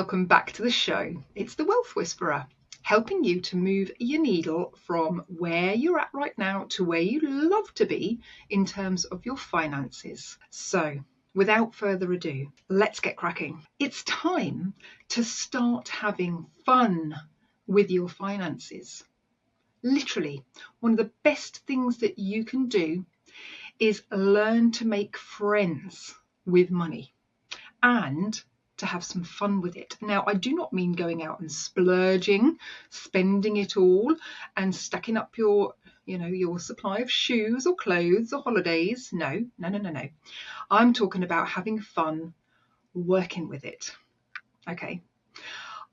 welcome back to the show. It's the Wealth Whisperer, helping you to move your needle from where you're at right now to where you'd love to be in terms of your finances. So, without further ado, let's get cracking. It's time to start having fun with your finances. Literally, one of the best things that you can do is learn to make friends with money and to have some fun with it. Now, I do not mean going out and splurging, spending it all and stacking up your supply of shoes or clothes or holidays. No. I'm talking about having fun working with it. Okay.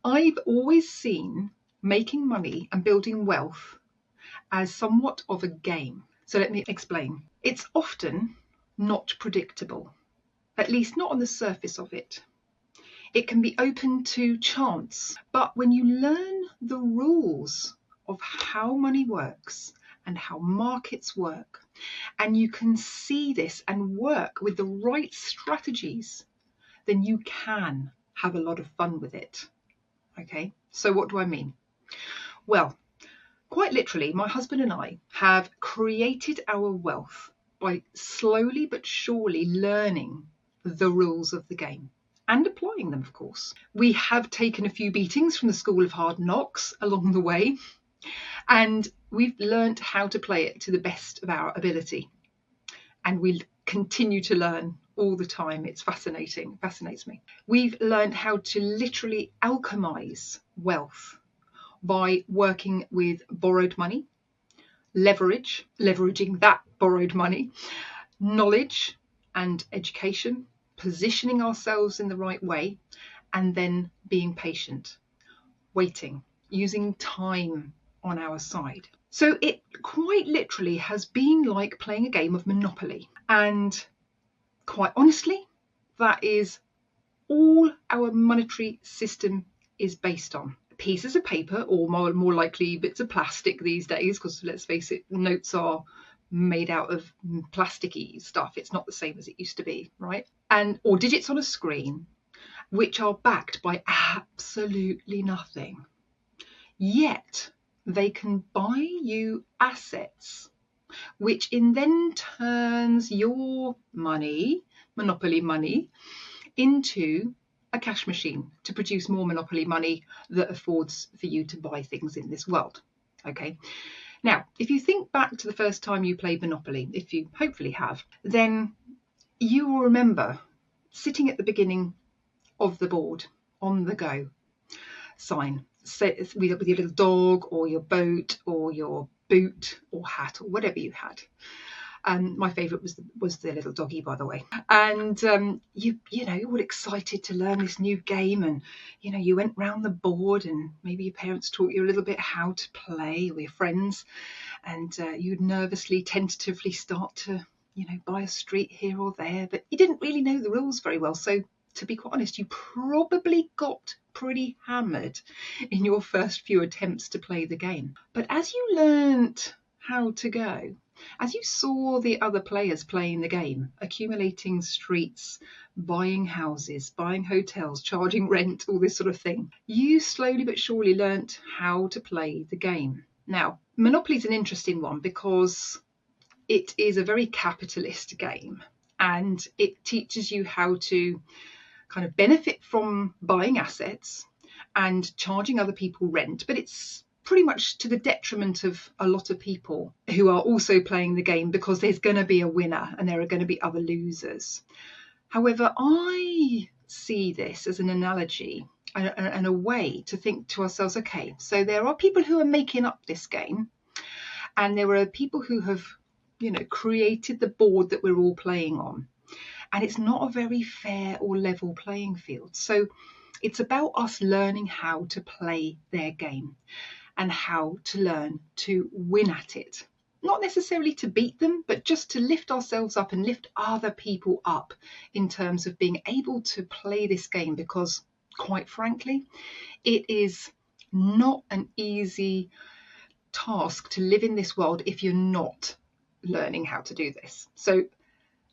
I've always seen making money and building wealth as somewhat of a game. So let me explain. It's often not predictable, at least not on the surface of it. It can be open to chance, but when you learn the rules of how money works and how markets work, and you can see this and work with the right strategies, then you can have a lot of fun with it. Okay, so what do I mean? Well, quite literally, my husband and I have created our wealth by slowly but surely learning the rules of the game and applying them, of course. We have taken a few beatings from the School of Hard Knocks along the way, and we've learned how to play it to the best of our ability. And we'll continue to learn all the time. It's fascinating, it fascinates me. We've learned how to literally alchemize wealth by working with borrowed money, leveraging that borrowed money, knowledge and education, positioning ourselves in the right way, and then being patient, waiting, using time on our side. So it quite literally has been like playing a game of Monopoly. And quite honestly, that is all our monetary system is based on. Pieces of paper, or more likely bits of plastic these days, because let's face it, notes are made out of plasticky stuff. It's not the same as it used to be, right? Or digits on a screen, which are backed by absolutely nothing. Yet they can buy you assets, which in then turns your money, Monopoly money, into a cash machine to produce more Monopoly money that affords for you to buy things in this world. Okay. Now, if you think back to the first time you played Monopoly, if you hopefully have, then you will remember sitting at the beginning of the board on the go sign, with your little dog or your boat or your boot or hat or whatever you had. My favourite was the little doggy, by the way. And you were excited to learn this new game, and you went round the board, and maybe your parents taught you a little bit how to play, or your friends, and you'd nervously, tentatively start to buy a street here or there, but you didn't really know the rules very well. So to be quite honest, you probably got pretty hammered in your first few attempts to play the game. But as you learnt how to go, as you saw the other players playing the game, accumulating streets, buying houses, buying hotels, charging rent, all this sort of thing, you slowly but surely learnt how to play the game. Now, Monopoly is an interesting one because it is a very capitalist game, and it teaches you how to kind of benefit from buying assets and charging other people rent, but it's pretty much to the detriment of a lot of people who are also playing the game, because there's going to be a winner and there are going to be other losers. However, I see this as an analogy and a way to think to ourselves, okay, so there are people who are making up this game, and there are people who have, created the board that we're all playing on. And it's not a very fair or level playing field. So it's about us learning how to play their game and how to learn to win at it. Not necessarily to beat them, but just to lift ourselves up and lift other people up in terms of being able to play this game, because quite frankly, it is not an easy task to live in this world if you're not learning how to do this. So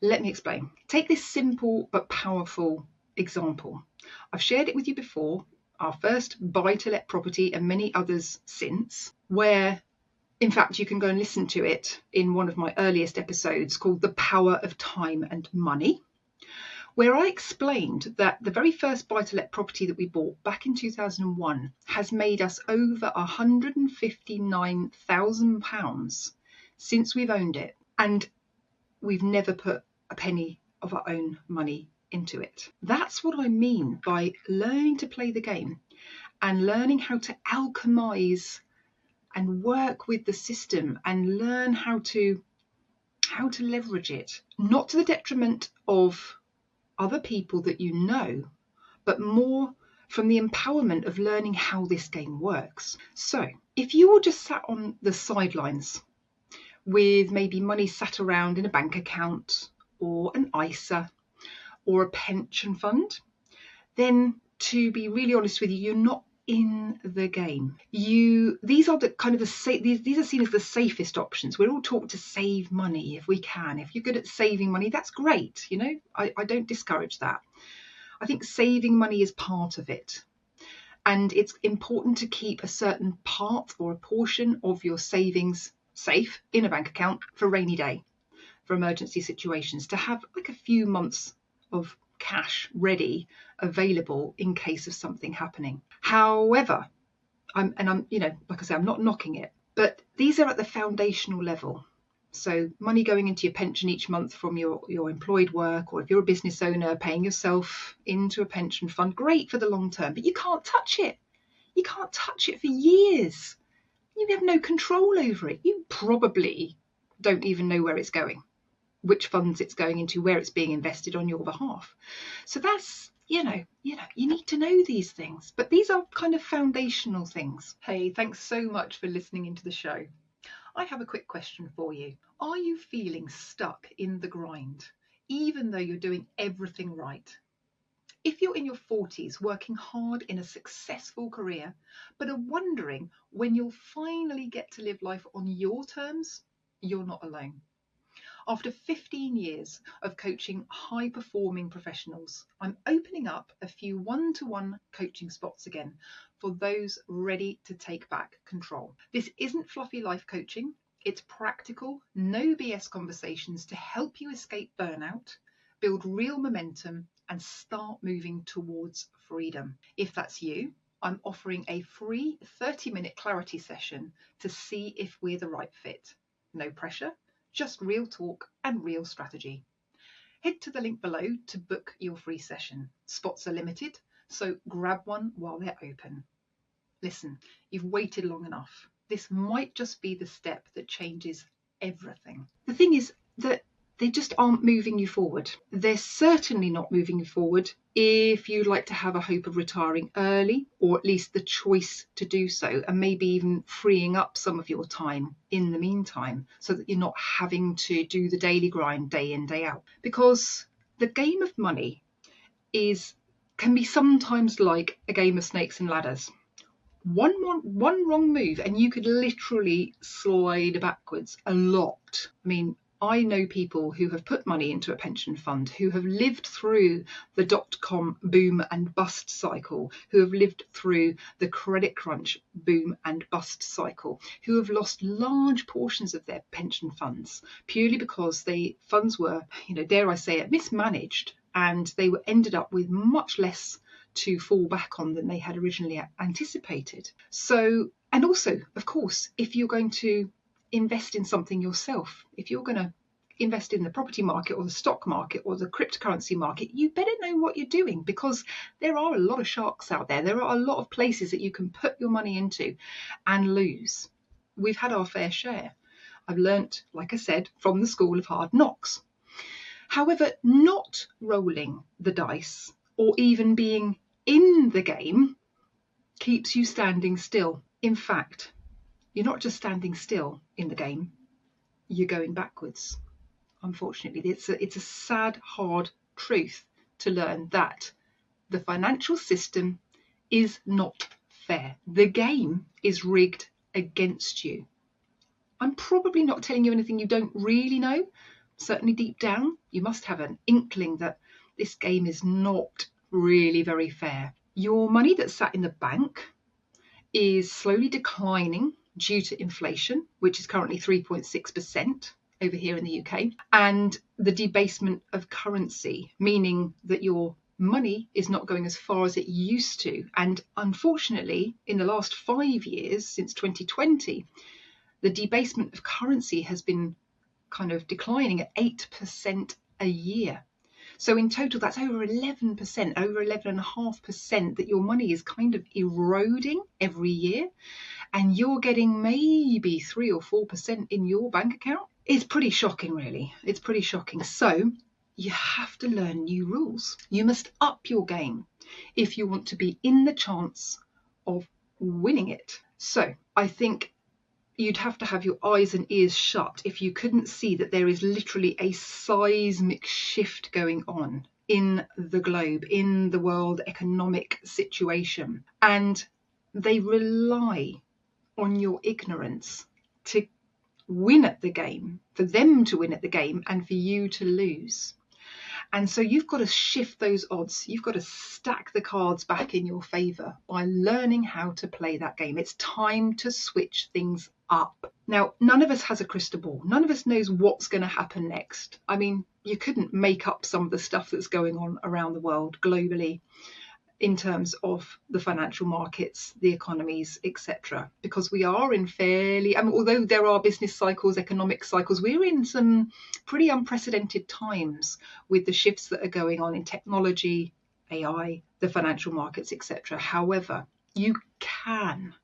let me explain. Take this simple but powerful example. I've shared it with you before, our first buy-to-let property and many others since, where in fact you can go and listen to it in one of my earliest episodes called The Power of Time and Money, where I explained that the very first buy-to-let property that we bought back in 2001 has made us over £159,000 since we've owned it, and we've never put a penny of our own money into it. That's what I mean by learning to play the game and learning how to alchemize and work with the system and learn how to leverage it, not to the detriment of other people that you know, but more from the empowerment of learning how this game works. So if you were just sat on the sidelines with maybe money sat around in a bank account or an ISA or a pension fund, then to be really honest with you, you're not in the game. These are the kind of these are seen as the safest options. We're all taught to save money if we can. If you're good at saving money, that's great. You know, I don't discourage that. I think saving money is part of it. And it's important to keep a certain part or a portion of your savings safe in a bank account for a rainy day, for emergency situations, to have like a few months of cash ready, available in case of something happening. However, I'm like I say, I'm not knocking it, but these are at the foundational level. So money going into your pension each month from your employed work, or if you're a business owner, paying yourself into a pension fund, great for the long term, but you can't touch it. You can't touch it for years. You have no control over it. You probably don't even know where it's going, which funds it's going into, where it's being invested on your behalf. So that's, you need to know these things, but these are kind of foundational things. Hey, thanks so much for listening into the show. I have a quick question for you. Are you feeling stuck in the grind, even though you're doing everything right? If you're in your 40s working hard in a successful career, but are wondering when you'll finally get to live life on your terms, you're not alone. After 15 years of coaching high-performing professionals, I'm opening up a few one-to-one coaching spots again for those ready to take back control. This isn't fluffy life coaching. It's practical, no BS conversations to help you escape burnout, build real momentum, and start moving towards freedom. If that's you, I'm offering a free 30-minute clarity session to see if we're the right fit. No pressure. Just real talk and real strategy. Head to the link below to book your free session. Spots are limited, so grab one while they're open. Listen, you've waited long enough. This might just be the step that changes everything. The thing is that they just aren't moving you forward. They're certainly not moving you forward if you'd like to have a hope of retiring early, or at least the choice to do so, and maybe even freeing up some of your time in the meantime so that you're not having to do the daily grind day in, day out. Because the game of money can be sometimes like a game of snakes and ladders. One wrong move and you could literally slide backwards a lot. I mean, I know people who have put money into a pension fund, who have lived through the dot-com boom and bust cycle, who have lived through the credit crunch boom and bust cycle, who have lost large portions of their pension funds purely because funds were, dare I say it, mismanaged, and they ended up with much less to fall back on than they had originally anticipated. So, and also, of course, if you're going to invest in something yourself, if you're going to invest in the property market or the stock market or the cryptocurrency market, you better know what you're doing, because there are a lot of sharks out there. There are a lot of places that you can put your money into and lose. We've had our fair share. I've learnt, like I said, from the school of hard knocks. However, not rolling the dice or even being in the game keeps you standing still. In fact, you're not just standing still in the game, you're going backwards. Unfortunately, it's a sad, hard truth to learn that the financial system is not fair. The game is rigged against you. I'm probably not telling you anything you don't really know. Certainly deep down, you must have an inkling that this game is not really very fair. Your money that's sat in the bank is slowly declining due to inflation, which is currently 3.6% over here in the UK, and the debasement of currency, meaning that your money is not going as far as it used to. And unfortunately, in the last 5 years, since 2020, the debasement of currency has been kind of declining at 8% a year. So in total, that's over 11%, over 11.5% that your money is kind of eroding every year, and you're getting maybe 3 or 4% in your bank account. It's pretty shocking, really. It's pretty shocking. So you have to learn new rules. You must up your game if you want to be in the chance of winning it. So I think you'd have to have your eyes and ears shut if you couldn't see that there is literally a seismic shift going on in the globe, in the world economic situation. And they rely on your ignorance to win at the game, for them to win at the game and for you to lose. And so you've got to shift those odds. You've got to stack the cards back in your favour by learning how to play that game. It's time to switch things up. Now, none of us has a crystal ball. None of us knows what's going to happen next. I mean, you couldn't make up some of the stuff that's going on around the world globally in terms of the financial markets, the economies, etc. Because we are in fairly, although there are business cycles, economic cycles, we're in some pretty unprecedented times with the shifts that are going on in technology, AI, the financial markets, etc. However, you can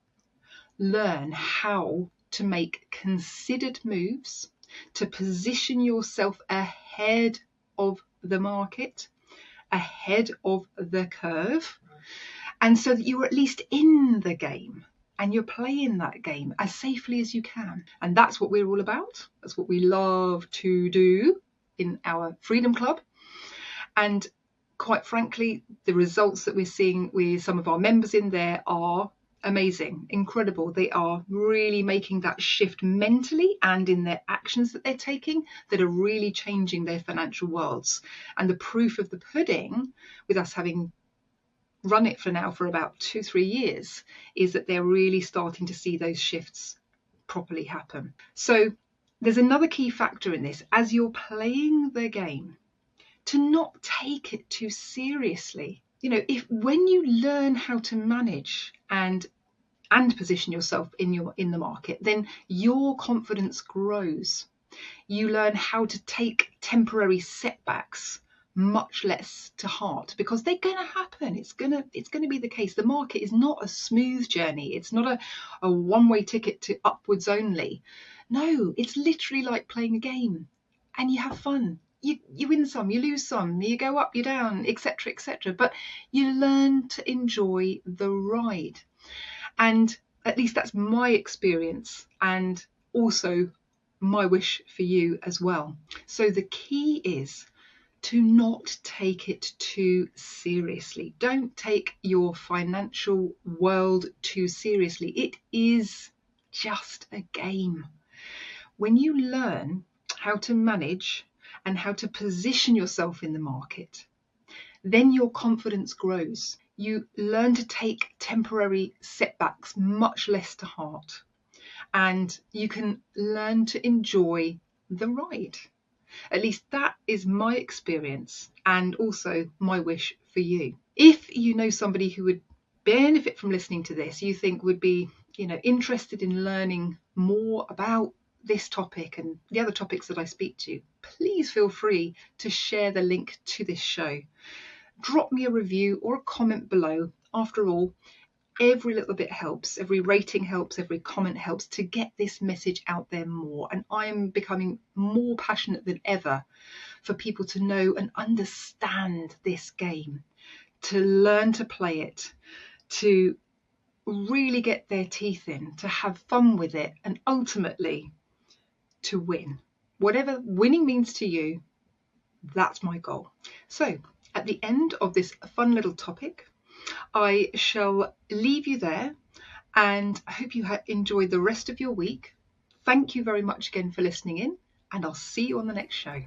learn how to make considered moves to position yourself ahead of the market, ahead of the curve, and so that you're at least in the game and you're playing that game as safely as you can. And that's what we're all about. That's what we love to do in our Freedom Club. And quite frankly, the results that we're seeing with some of our members in there are amazing, incredible. They are really making that shift mentally and in their actions that they're taking that are really changing their financial worlds. And the proof of the pudding, with us having run it for about 2-3 years, is that they're really starting to see those shifts properly happen. So there's another key factor in this, as you're playing the game, to not take it too seriously. You know, when you learn how to manage and position yourself in the market, then your confidence grows. You learn how to take temporary setbacks much less to heart, because they're going to happen. It's going to be the case. The market is not a smooth journey. It's not a one-way ticket to upwards only. No, it's literally like playing a game, and you have fun. You win some, you lose some, you go up, you down, etc., etc. But you learn to enjoy the ride. And at least that's my experience, and also my wish for you as well. So the key is to not take it too seriously. Don't take your financial world too seriously. It is just a game. When you learn how to manage and how to position yourself in the market, then your confidence grows. You learn to take temporary setbacks much less to heart, and you can learn to enjoy the ride. At least that is my experience, and also my wish for you. If you know somebody who would benefit from listening to this, you think would be, interested in learning more about this topic and the other topics that I speak to, please feel free to share the link to this show. Drop me a review or a comment below. After all, every little bit helps. Every rating helps. Every comment helps to get this message out there more. And I'm becoming more passionate than ever for people to know and understand this game, to learn to play it, to really get their teeth in, to have fun with it, and ultimately to win. Whatever winning means to you, that's my goal. So at the end of this fun little topic, I shall leave you there, and I hope you enjoyed the rest of your week. Thank you very much again for listening in, and I'll see you on the next show.